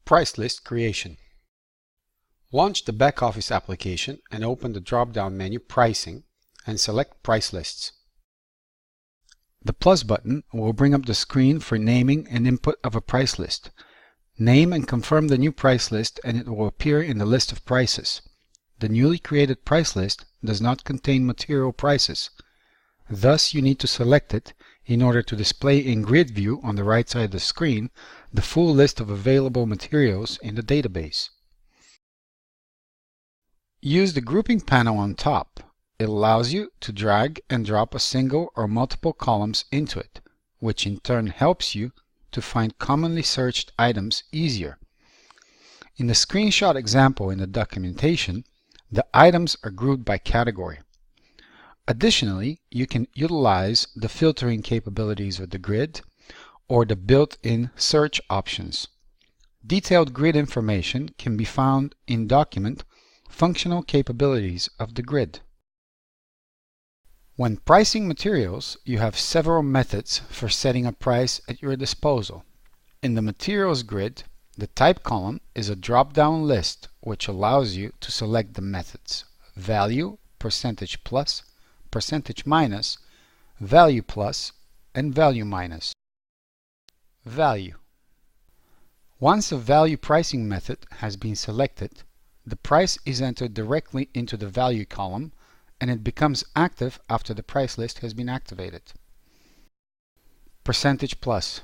Price list creation. Launch the back office application and open the drop-down menu Pricing and select Price Lists. The plus button will bring up the screen for naming and input of a price list. Name and confirm the new price list and it will appear in the list of prices. The newly created price list does not contain material prices. Thus, you need to select it in order to display in grid view on the right side of the screen the full list of available materials in the database. Use the grouping panel on top. It allows you to drag and drop a single or multiple columns into it, which in turn helps you to find commonly searched items easier. In the screenshot example in the documentation, the items are grouped by category. Additionally, you can utilize the filtering capabilities of the grid or the built-in search options. Detailed grid information can be found in Document Functional Capabilities of the grid. When pricing materials, you have several methods for setting a price at your disposal. In the Materials grid, the Type column is a drop-down list which allows you to select the methods Value, Percentage Plus, Percentage Minus, Value Plus, and Value Minus. Value. Once a value pricing method has been selected, the price is entered directly into the Value column and it becomes active after the price list has been activated. Percentage Plus.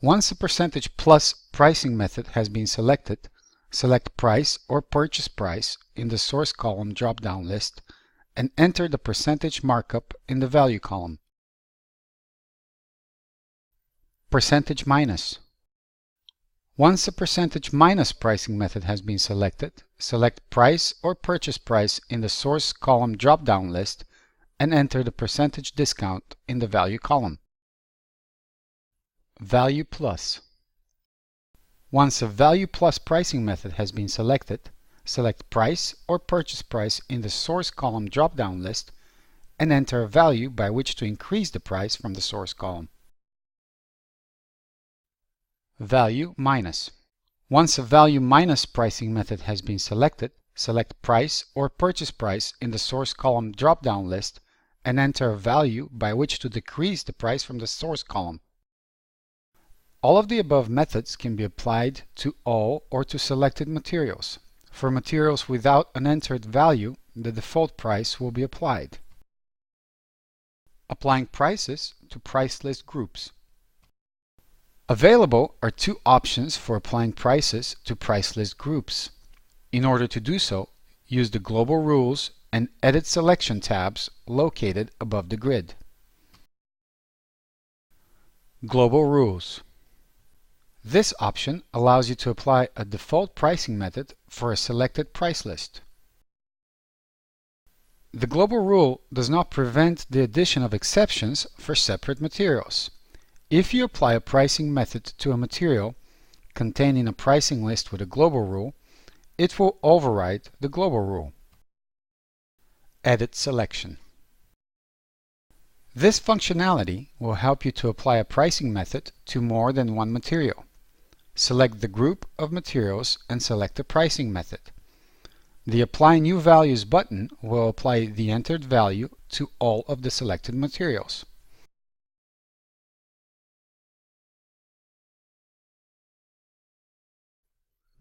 Once a Percentage Plus pricing method has been selected, select Price or Purchase Price in the Source column drop-down list and enter the percentage markup in the Value column. Percentage Minus. Once a Percentage Minus pricing method has been selected, select Price or Purchase Price in the Source column drop-down list and enter the percentage discount in the Value column. Value Plus. Once a Value Plus pricing method has been selected, select Price or Purchase Price in the Source column drop-down list and enter a value by which to increase the price from the Source column. Value Minus. Once a Value Minus pricing method has been selected, select Price or Purchase Price in the Source column drop-down list and enter a value by which to decrease the price from the Source column. All of the above methods can be applied to all or to selected materials. For materials without an entered value, the default price will be applied. Applying prices to price list groups. Available are two options for applying prices to price list groups. In order to do so, use the Global Rules and Edit Selection tabs located above the grid. Global Rules. This option allows you to apply a default pricing method for a selected price list. The global rule does not prevent the addition of exceptions for separate materials. If you apply a pricing method to a material containing a pricing list with a global rule, it will override the global rule. Edit Selection. This functionality will help you to apply a pricing method to more than one material. Select the group of materials and select the pricing method. The Apply New Values button will apply the entered value to all of the selected materials.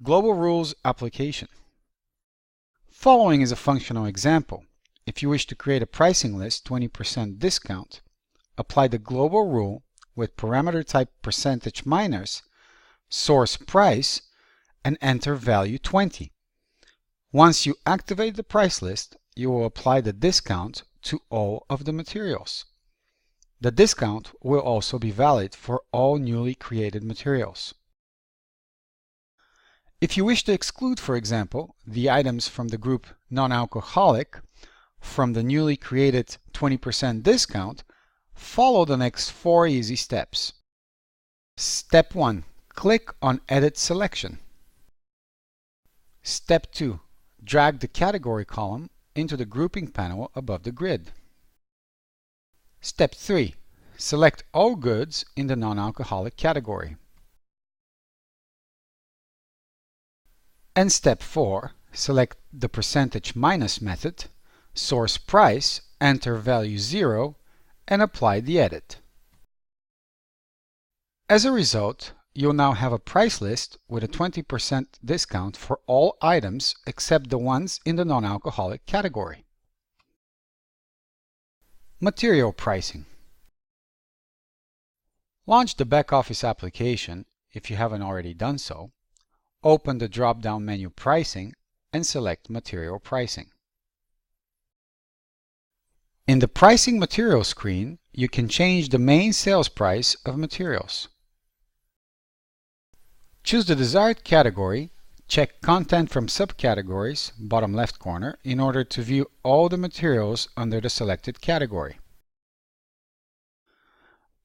Global Rules Application. Following is a functional example. If you wish to create a pricing list 20% discount, apply the global rule with parameter type percentage minus source price and enter value 20. Once you activate the price list, you will apply the discount to all of the materials. The discount will also be valid for all newly created materials. If you wish to exclude, for example, the items from the group non-alcoholic from the newly created 20% discount, follow the next 4 easy steps. Step 1. Click on Edit Selection. Step 2. Drag the category column into the grouping panel above the grid. Step 3. Select all goods in the non-alcoholic category. And step 4, select the percentage minus method, source price, enter value 0, and apply the edit. As a result, you'll now have a price list with a 20% discount for all items except the ones in the non-alcoholic category. Material pricing. Launch the back office application if you haven't already done so. Open the drop-down menu Pricing and select Material Pricing. In the Pricing Material screen, you can change the main sales price of materials. Choose the desired category, check Content from Subcategories, bottom left corner, in order to view all the materials under the selected category.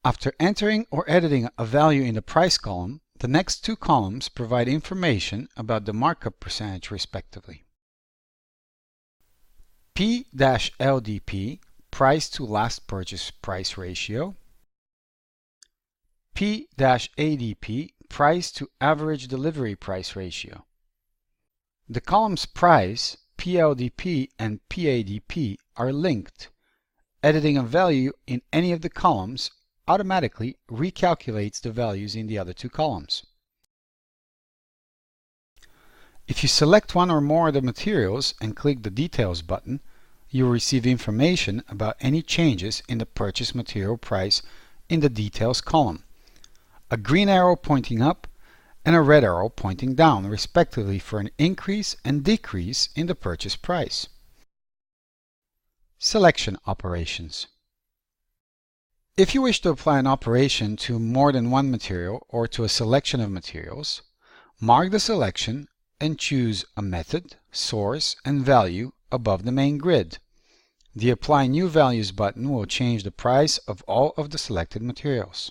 After entering or editing a value in the price column, the next two columns provide information about the markup percentage respectively. P-LDP, price to last purchase price ratio. P-ADP, price to average delivery price ratio. The columns price, PLDP, and PADP are linked. Editing a value in any of the columns automatically recalculates the values in the other two columns. If you select one or more of the materials and click the Details button, you will receive information about any changes in the purchase material price in the Details column. A green arrow pointing up and a red arrow pointing down, respectively, for an increase and decrease in the purchase price. Selection operations. If you wish to apply an operation to more than one material or to a selection of materials, mark the selection and choose a method, source, and value above the main grid. The Apply New Values button will change the price of all of the selected materials.